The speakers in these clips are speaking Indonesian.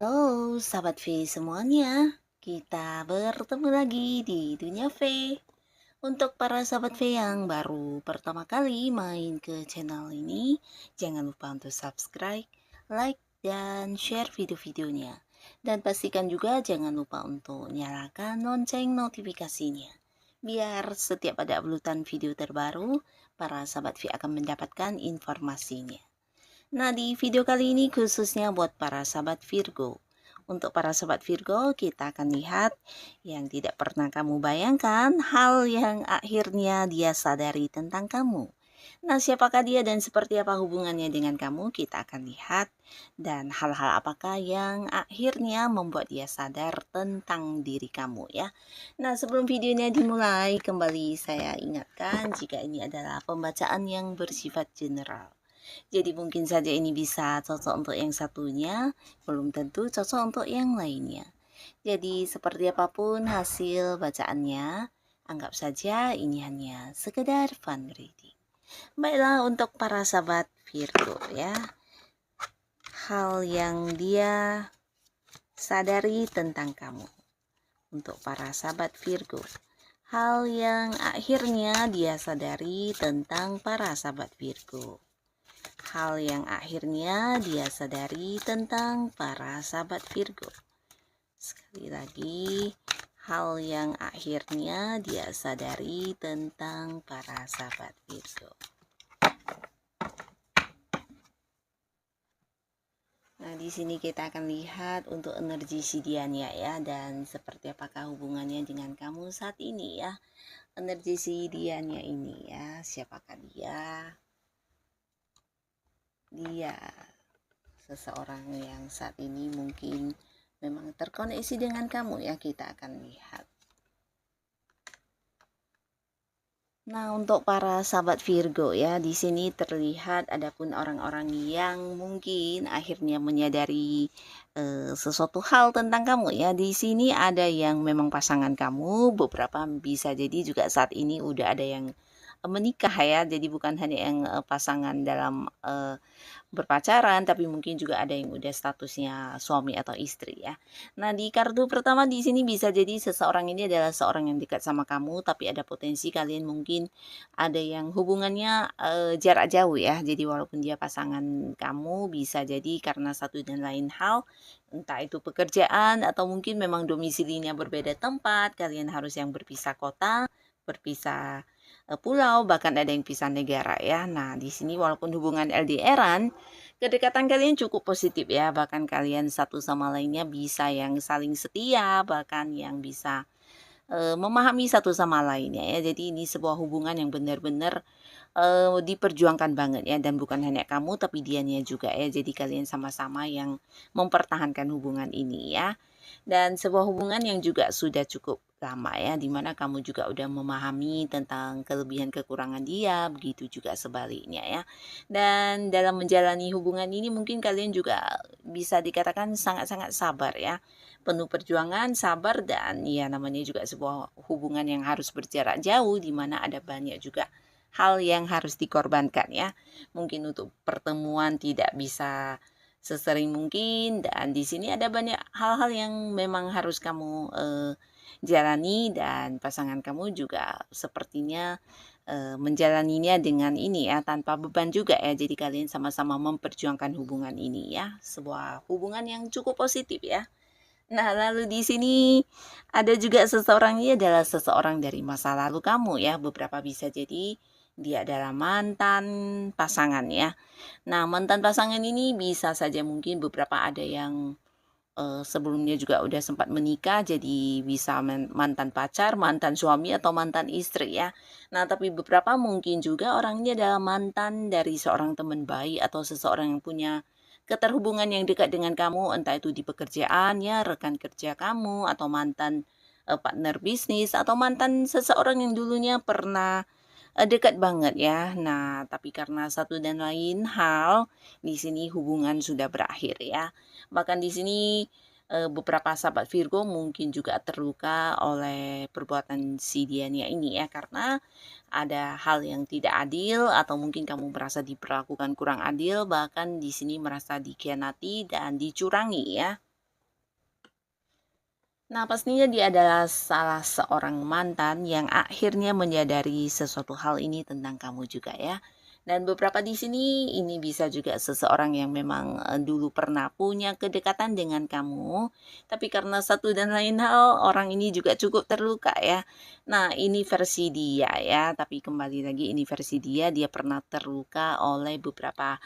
Halo, sahabat V semuanya. Kita bertemu lagi di Dunia V. Untuk para sahabat V yang baru pertama kali main ke channel ini, jangan lupa untuk subscribe, like, dan share video-videonya. Dan pastikan juga jangan lupa untuk nyalakan lonceng notifikasinya. Biar setiap ada uploadan video terbaru, para sahabat V akan mendapatkan informasinya. Nah, di video kali ini khususnya buat para sahabat Virgo. Untuk para sahabat Virgo, kita akan lihat yang tidak pernah kamu bayangkan, hal yang akhirnya dia sadari tentang kamu. Nah, siapakah dia dan seperti apa hubungannya dengan kamu? Kita akan lihat. Dan hal-hal apakah yang akhirnya membuat dia sadar tentang diri kamu ya. Nah, sebelum videonya dimulai, kembali saya ingatkan jika ini adalah pembacaan yang bersifat general. Jadi mungkin saja ini bisa cocok untuk yang satunya, belum tentu cocok untuk yang lainnya. Jadi seperti apapun hasil bacaannya, anggap saja ini hanya sekedar fun reading. Baiklah, untuk para sahabat Virgo ya, hal yang dia sadari tentang kamu. Untuk para sahabat Virgo, hal yang akhirnya dia sadari tentang para sahabat Virgo. Hal yang akhirnya dia sadari tentang para sahabat Virgo. Sekali lagi, hal yang akhirnya dia sadari tentang para sahabat Virgo. Nah, di sini kita akan lihat untuk energi si Diania ya, dan seperti apakah hubungannya dengan kamu saat ini ya. Energi si Diania ini ya, siapakah dia? Dia seseorang yang saat ini mungkin memang terkoneksi dengan kamu ya, kita akan lihat. Nah, untuk para sahabat Virgo ya, di sini terlihat adapun orang-orang yang mungkin akhirnya menyadari sesuatu hal tentang kamu ya. Di sini ada yang memang pasangan kamu, beberapa bisa jadi juga saat ini udah ada yang menikah ya. Jadi bukan hanya yang pasangan dalam berpacaran, tapi mungkin juga ada yang udah statusnya suami atau istri ya. Nah, di kartu pertama di sini bisa jadi seseorang ini adalah seorang yang dekat sama kamu, tapi ada potensi kalian mungkin ada yang hubungannya jarak jauh ya. Jadi walaupun dia pasangan kamu, bisa jadi karena satu dan lain hal, entah itu pekerjaan atau mungkin memang domisilinya berbeda tempat, kalian harus yang berpisah kota, berpisah pulau, bahkan ada yang pisah negara ya. Nah, di sini walaupun hubungan LDR-an, kedekatan kalian cukup positif ya. Bahkan kalian satu sama lainnya bisa yang saling setia, bahkan yang bisa memahami satu sama lainnya ya. Jadi ini sebuah hubungan yang benar-benar diperjuangkan banget ya, dan bukan hanya kamu tapi dianya juga ya. Jadi kalian sama-sama yang mempertahankan hubungan ini ya. Dan sebuah hubungan yang juga sudah cukup lama ya, dimana kamu juga udah memahami tentang kelebihan kekurangan dia, begitu juga sebaliknya ya. Dan dalam menjalani hubungan ini mungkin kalian juga bisa dikatakan sangat-sangat sabar ya, penuh perjuangan, sabar, dan ya namanya juga sebuah hubungan yang harus berjarak jauh, dimana ada banyak juga hal yang harus dikorbankan ya. Mungkin untuk pertemuan tidak bisa sesering mungkin, dan di sini ada banyak hal-hal yang memang harus kamu jalani, dan pasangan kamu juga sepertinya menjalaninya dengan ini ya, tanpa beban juga ya. Jadi kalian sama-sama memperjuangkan hubungan ini ya, sebuah hubungan yang cukup positif ya. Nah, lalu di sini ada juga seseorang, ini adalah seseorang dari masa lalu kamu ya. Beberapa bisa jadi dia adalah mantan pasangan ya. Nah, mantan pasangan ini bisa saja mungkin beberapa ada yang sebelumnya juga udah sempat menikah, jadi bisa mantan pacar, mantan suami, atau mantan istri ya. Nah, tapi beberapa mungkin juga orang ini adalah mantan dari seorang teman baik atau seseorang yang punya keterhubungan yang dekat dengan kamu, entah itu di pekerjaan ya, rekan kerja kamu, atau mantan partner bisnis, atau mantan seseorang yang dulunya pernah dekat banget ya. Nah, tapi karena satu dan lain hal, di sini hubungan sudah berakhir ya. Bahkan di sini beberapa sahabat Virgo mungkin juga terluka oleh perbuatan si dianya ini ya, karena ada hal yang tidak adil atau mungkin kamu merasa diperlakukan kurang adil, bahkan di sini merasa dikhianati dan dicurangi ya. Nah, pastinya dia adalah salah seorang mantan yang akhirnya menyadari sesuatu hal ini tentang kamu juga ya. Dan beberapa di sini ini bisa juga seseorang yang memang dulu pernah punya kedekatan dengan kamu, tapi karena satu dan lain hal orang ini juga cukup terluka ya. Nah, ini versi dia ya, tapi kembali lagi ini versi dia, dia pernah terluka oleh beberapa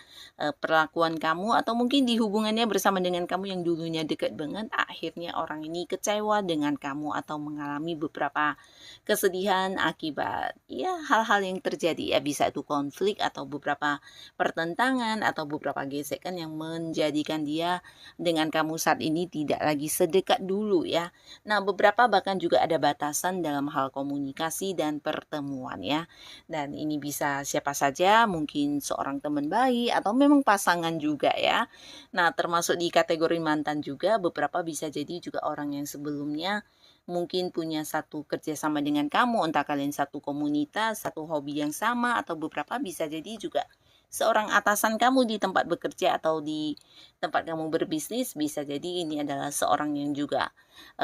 perlakuan kamu atau mungkin di hubungannya bersama dengan kamu yang dulunya dekat banget, akhirnya orang ini kecewa dengan kamu atau mengalami beberapa kesedihan akibat ya hal-hal yang terjadi ya, bisa itu konflik atau beberapa pertentangan atau beberapa gesekan yang menjadikan dia dengan kamu saat ini tidak lagi sedekat dulu ya. Nah, beberapa bahkan juga ada batasan dalam hal komunikasi dan pertemuan ya. Dan ini bisa siapa saja, mungkin seorang teman baik atau memang pasangan juga ya. Nah, termasuk di kategori mantan juga, beberapa bisa jadi juga orang yang sebelumnya mungkin punya satu kerjasama dengan kamu, entah kalian satu komunitas, satu hobi yang sama, atau beberapa bisa jadi juga seorang atasan kamu di tempat bekerja atau di tempat kamu berbisnis. Bisa jadi ini adalah seorang yang juga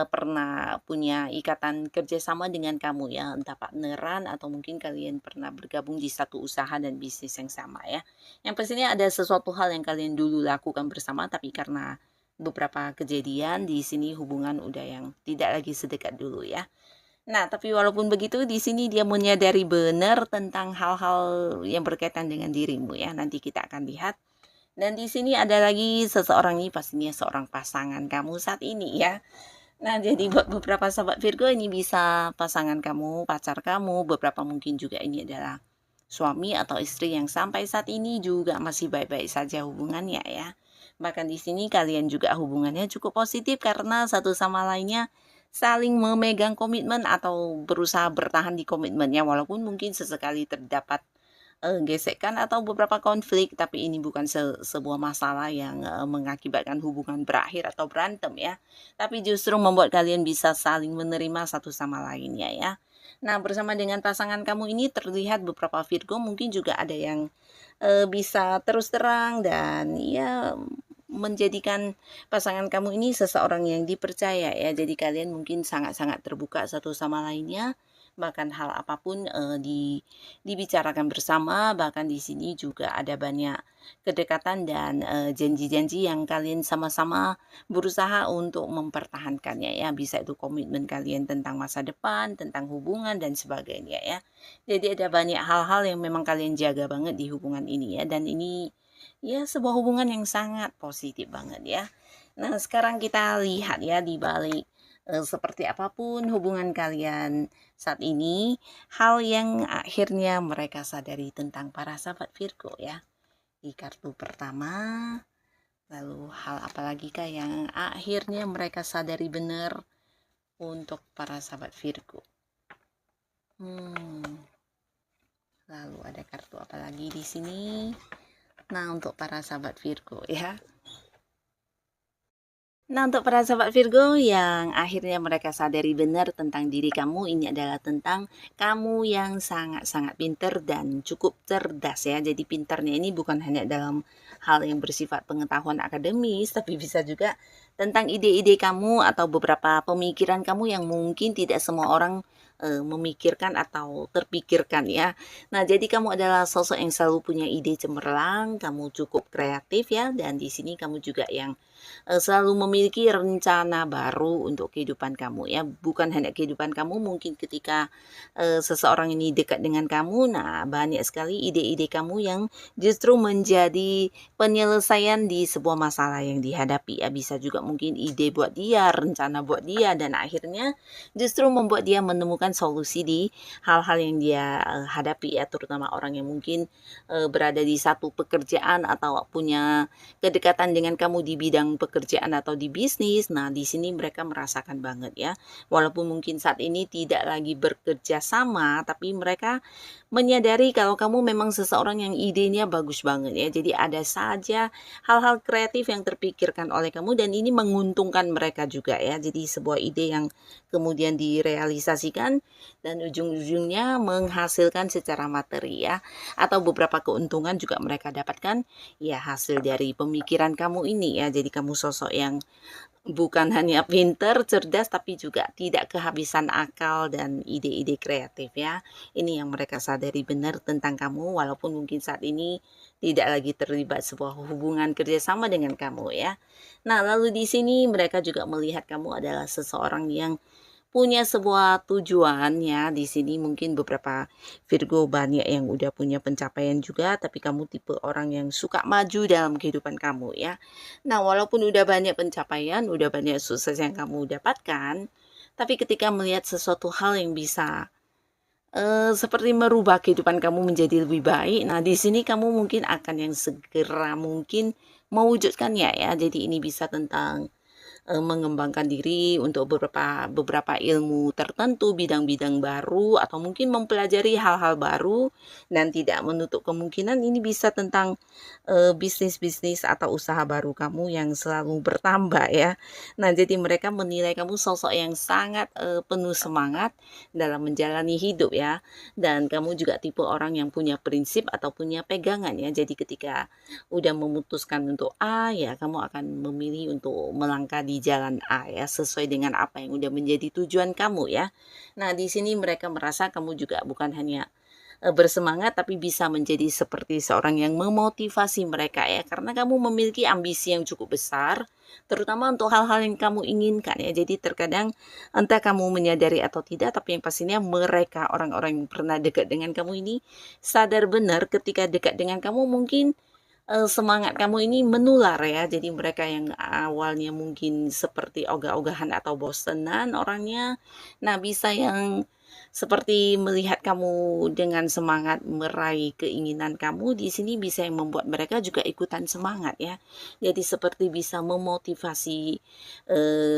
pernah punya ikatan kerjasama dengan kamu ya, entah partneran atau mungkin kalian pernah bergabung di satu usaha dan bisnis yang sama ya. Yang pastinya ada sesuatu hal yang kalian dulu lakukan bersama, tapi karena beberapa kejadian di sini hubungan udah yang tidak lagi sedekat dulu ya. Nah, tapi walaupun begitu di sini dia menyadari benar tentang hal-hal yang berkaitan dengan dirimu ya. Nanti kita akan lihat. Dan di sini ada lagi seseorang ini, pastinya seorang pasangan kamu saat ini ya. Nah, jadi buat beberapa sahabat Virgo ini bisa pasangan kamu, pacar kamu, beberapa mungkin juga ini adalah suami atau istri yang sampai saat ini juga masih baik-baik saja hubungannya ya. Bahkan di sini kalian juga hubungannya cukup positif karena satu sama lainnya saling memegang komitmen atau berusaha bertahan di komitmennya, walaupun mungkin sesekali terdapat gesekan atau beberapa konflik, tapi ini bukan sebuah masalah yang mengakibatkan hubungan berakhir atau berantem ya, tapi justru membuat kalian bisa saling menerima satu sama lainnya ya. Nah, bersama dengan pasangan kamu ini terlihat beberapa Virgo mungkin juga ada yang bisa terus terang dan ya menjadikan pasangan kamu ini seseorang yang dipercaya ya. Jadi kalian mungkin sangat-sangat terbuka satu sama lainnya, bahkan hal apapun dibicarakan bersama. Bahkan di sini juga ada banyak kedekatan dan janji-janji yang kalian sama-sama berusaha untuk mempertahankannya ya. Bisa itu komitmen kalian tentang masa depan, tentang hubungan dan sebagainya ya. Jadi ada banyak hal-hal yang memang kalian jaga banget di hubungan ini ya, dan ini ya sebuah hubungan yang sangat positif banget ya. Nah, sekarang kita lihat ya di balik seperti apapun hubungan kalian saat ini, hal yang akhirnya mereka sadari tentang para sahabat Virgo ya. Di kartu pertama, lalu hal apalagi kah yang akhirnya mereka sadari benar untuk para sahabat Virgo? Lalu ada kartu apa lagi di sini? Nah, untuk para sahabat Virgo ya. Nah, untuk para sahabat Virgo yang akhirnya mereka sadari benar tentang diri kamu, ini adalah tentang kamu yang sangat-sangat pintar dan cukup cerdas ya. Jadi pintarnya ini bukan hanya dalam hal yang bersifat pengetahuan akademis, tapi bisa juga tentang ide-ide kamu atau beberapa pemikiran kamu yang mungkin tidak semua orang memikirkan atau terpikirkan ya. Nah, jadi kamu adalah sosok yang selalu punya ide cemerlang, kamu cukup kreatif ya, dan di sini kamu juga yang selalu memiliki rencana baru untuk kehidupan kamu ya. Bukan hanya kehidupan kamu, mungkin ketika seseorang ini dekat dengan kamu, nah banyak sekali ide-ide kamu yang justru menjadi penyelesaian di sebuah masalah yang dihadapi ya. Bisa juga mungkin ide buat dia, rencana buat dia, dan akhirnya justru membuat dia menemukan solusi di hal-hal yang dia hadapi ya, terutama orang yang mungkin berada di satu pekerjaan atau punya kedekatan dengan kamu di bidang pekerjaan atau di bisnis. Nah, di sini mereka merasakan banget ya. Walaupun mungkin saat ini tidak lagi bekerja sama, tapi mereka menyadari kalau kamu memang seseorang yang idenya bagus banget ya. Jadi ada saja hal-hal kreatif yang terpikirkan oleh kamu dan ini menguntungkan mereka juga ya. Jadi sebuah ide yang kemudian direalisasikan dan ujung-ujungnya menghasilkan secara materi ya. Atau beberapa keuntungan juga mereka dapatkan ya hasil dari pemikiran kamu ini ya. Jadi kamu sosok yang bukan hanya pinter, cerdas, tapi juga tidak kehabisan akal dan ide-ide kreatif ya. Ini yang mereka sadari benar tentang kamu, walaupun mungkin saat ini tidak lagi terlibat sebuah hubungan kerjasama dengan kamu ya. Nah, lalu di sini mereka juga melihat kamu adalah seseorang yang punya sebuah tujuan ya. Di sini mungkin beberapa Virgo banyak yang udah punya pencapaian juga, tapi kamu tipe orang yang suka maju dalam kehidupan kamu ya. Nah, walaupun udah banyak pencapaian, udah banyak sukses yang kamu dapatkan, tapi ketika melihat sesuatu hal yang bisa seperti merubah kehidupan kamu menjadi lebih baik. Nah, di sini kamu mungkin akan yang segera mungkin mewujudkannya ya. Jadi ini bisa tentang mengembangkan diri untuk beberapa beberapa ilmu tertentu, bidang-bidang baru, atau mungkin mempelajari hal-hal baru, dan tidak menutup kemungkinan ini bisa tentang bisnis-bisnis atau usaha baru kamu yang selalu bertambah ya. Nah, jadi mereka menilai kamu sosok yang sangat penuh semangat dalam menjalani hidup ya. Dan kamu juga tipe orang yang punya prinsip atau punya pegangan ya. Jadi ketika udah memutuskan untuk A ya, kamu akan memilih untuk melangkah di jalan A ya, sesuai dengan apa yang udah menjadi tujuan kamu ya. Nah, di sini mereka merasa kamu juga bukan hanya bersemangat tapi bisa menjadi seperti seorang yang memotivasi mereka ya, karena kamu memiliki ambisi yang cukup besar terutama untuk hal-hal yang kamu inginkan ya. Jadi terkadang entah kamu menyadari atau tidak, tapi yang pastinya mereka orang-orang yang pernah dekat dengan kamu ini sadar benar ketika dekat dengan kamu mungkin semangat kamu ini menular ya. Jadi mereka yang awalnya mungkin seperti ogah-ogahan atau bosenan orangnya, nah bisa yang seperti melihat kamu dengan semangat meraih keinginan kamu, di sini bisa yang membuat mereka juga ikutan semangat ya. Jadi seperti bisa memotivasi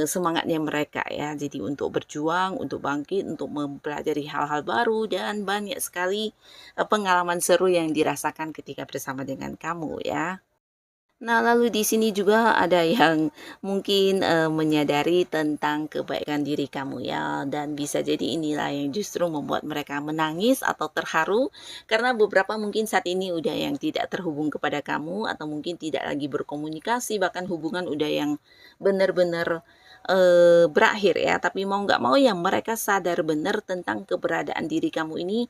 semangatnya mereka ya. Jadi untuk berjuang, untuk bangkit, untuk mempelajari hal-hal baru dan banyak sekali pengalaman seru yang dirasakan ketika bersama dengan kamu ya. Nah, lalu di sini juga ada yang mungkin menyadari tentang kebaikan diri kamu ya, dan bisa jadi inilah yang justru membuat mereka menangis atau terharu karena beberapa mungkin saat ini udah yang tidak terhubung kepada kamu atau mungkin tidak lagi berkomunikasi, bahkan hubungan udah yang benar-benar berakhir ya. Tapi mau nggak mau ya mereka sadar benar tentang keberadaan diri kamu ini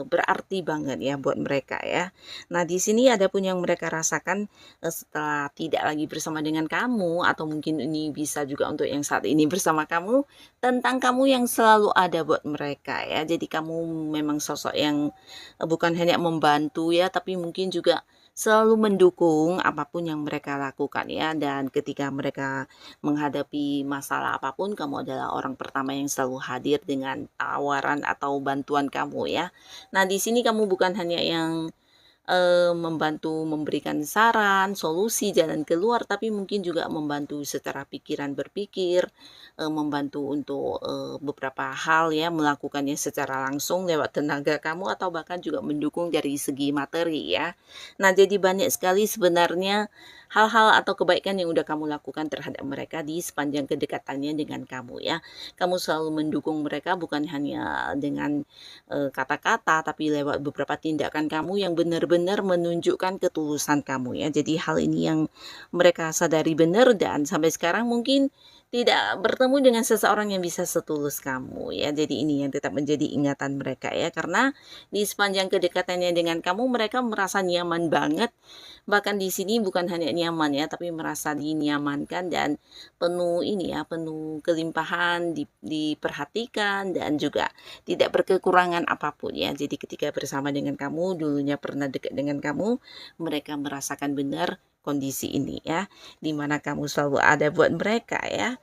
berarti banget ya buat mereka ya. Nah, di sini ada pun yang mereka rasakan setelah tidak lagi bersama dengan kamu, atau mungkin ini bisa juga untuk yang saat ini bersama kamu, tentang kamu yang selalu ada buat mereka ya. Jadi kamu memang sosok yang bukan hanya membantu ya, tapi mungkin juga selalu mendukung apapun yang mereka lakukan ya. Dan ketika mereka menghadapi masalah apapun, kamu adalah orang pertama yang selalu hadir dengan tawaran atau bantuan kamu ya. Nah, di sini kamu bukan hanya yang membantu memberikan saran, solusi, jalan keluar, tapi mungkin juga membantu secara pikiran berpikir, membantu untuk beberapa hal ya, melakukannya secara langsung lewat tenaga kamu atau bahkan juga mendukung dari segi materi ya. Nah, jadi banyak sekali sebenarnya hal-hal atau kebaikan yang udah kamu lakukan terhadap mereka di sepanjang kedekatannya dengan kamu ya. Kamu selalu mendukung mereka bukan hanya dengan kata-kata, tapi lewat beberapa tindakan kamu yang benar-benar menunjukkan ketulusan kamu ya. Jadi hal ini yang mereka sadari benar, dan sampai sekarang mungkin tidak bertemu dengan seseorang yang bisa setulus kamu ya. Jadi ini yang tetap menjadi ingatan mereka ya, karena di sepanjang kedekatannya dengan kamu mereka merasa nyaman banget. Bahkan di sini bukan hanya nyaman ya, tapi merasa dinyamankan dan penuh ini ya, penuh kelimpahan, diperhatikan dan juga tidak berkekurangan apapun ya. Jadi ketika bersama dengan kamu, dulunya pernah dekat dengan kamu, mereka merasakan benar kondisi ini ya, di mana kamu selalu ada buat mereka ya.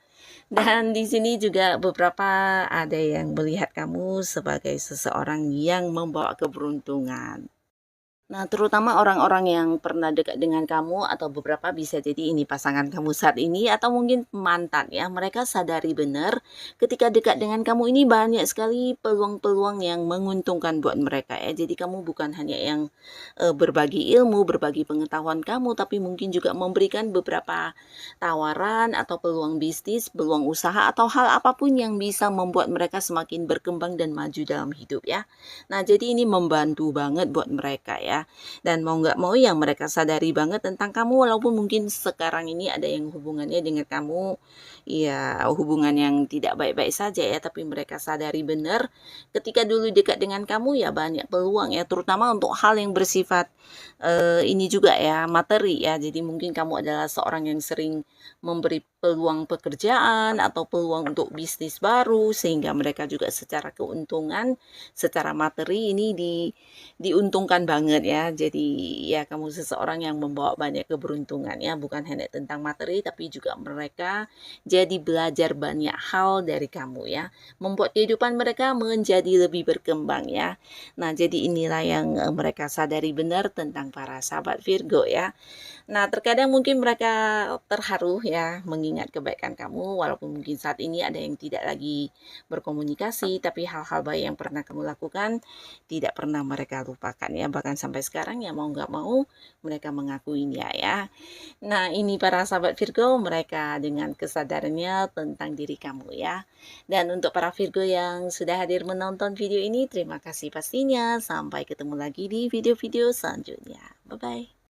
Dan di sini juga beberapa ada yang melihat kamu sebagai seseorang yang membawa keberuntungan. Nah, terutama orang-orang yang pernah dekat dengan kamu atau beberapa bisa jadi ini pasangan kamu saat ini atau mungkin mantan ya. Mereka sadari benar ketika dekat dengan kamu ini banyak sekali peluang-peluang yang menguntungkan buat mereka ya. Jadi kamu bukan hanya yang berbagi ilmu, berbagi pengetahuan kamu, tapi mungkin juga memberikan beberapa tawaran atau peluang bisnis, peluang usaha atau hal apapun yang bisa membuat mereka semakin berkembang dan maju dalam hidup ya. Nah, jadi ini membantu banget buat mereka ya. Dan mau nggak mau yang mereka sadari banget tentang kamu walaupun mungkin sekarang ini ada yang hubungannya dengan kamu ya hubungan yang tidak baik-baik saja ya, tapi mereka sadari benar ketika dulu dekat dengan kamu ya banyak peluang ya, terutama untuk hal yang bersifat ini juga ya materi ya. Jadi mungkin kamu adalah seorang yang sering memberi peluang pekerjaan atau peluang untuk bisnis baru sehingga mereka juga secara keuntungan, secara materi ini diuntungkan banget ya. Jadi ya kamu seseorang yang membawa banyak keberuntungan ya, bukan hanya tentang materi tapi juga mereka jadi belajar banyak hal dari kamu ya, membuat kehidupan mereka menjadi lebih berkembang ya. Nah, jadi inilah yang mereka sadari benar tentang para sahabat Virgo ya. Nah, terkadang mungkin mereka terharu ya mengingat kebaikan kamu, walaupun mungkin saat ini ada yang tidak lagi berkomunikasi, tapi hal-hal baik yang pernah kamu lakukan tidak pernah mereka lupakan ya. Bahkan sampai sekarang ya mau nggak mau mereka mengakuinya ya. Nah, ini para sahabat Virgo, mereka dengan kesadarannya tentang diri kamu ya. Dan untuk para Virgo yang sudah hadir menonton video ini, terima kasih pastinya. Sampai ketemu lagi di video-video selanjutnya. Bye-bye.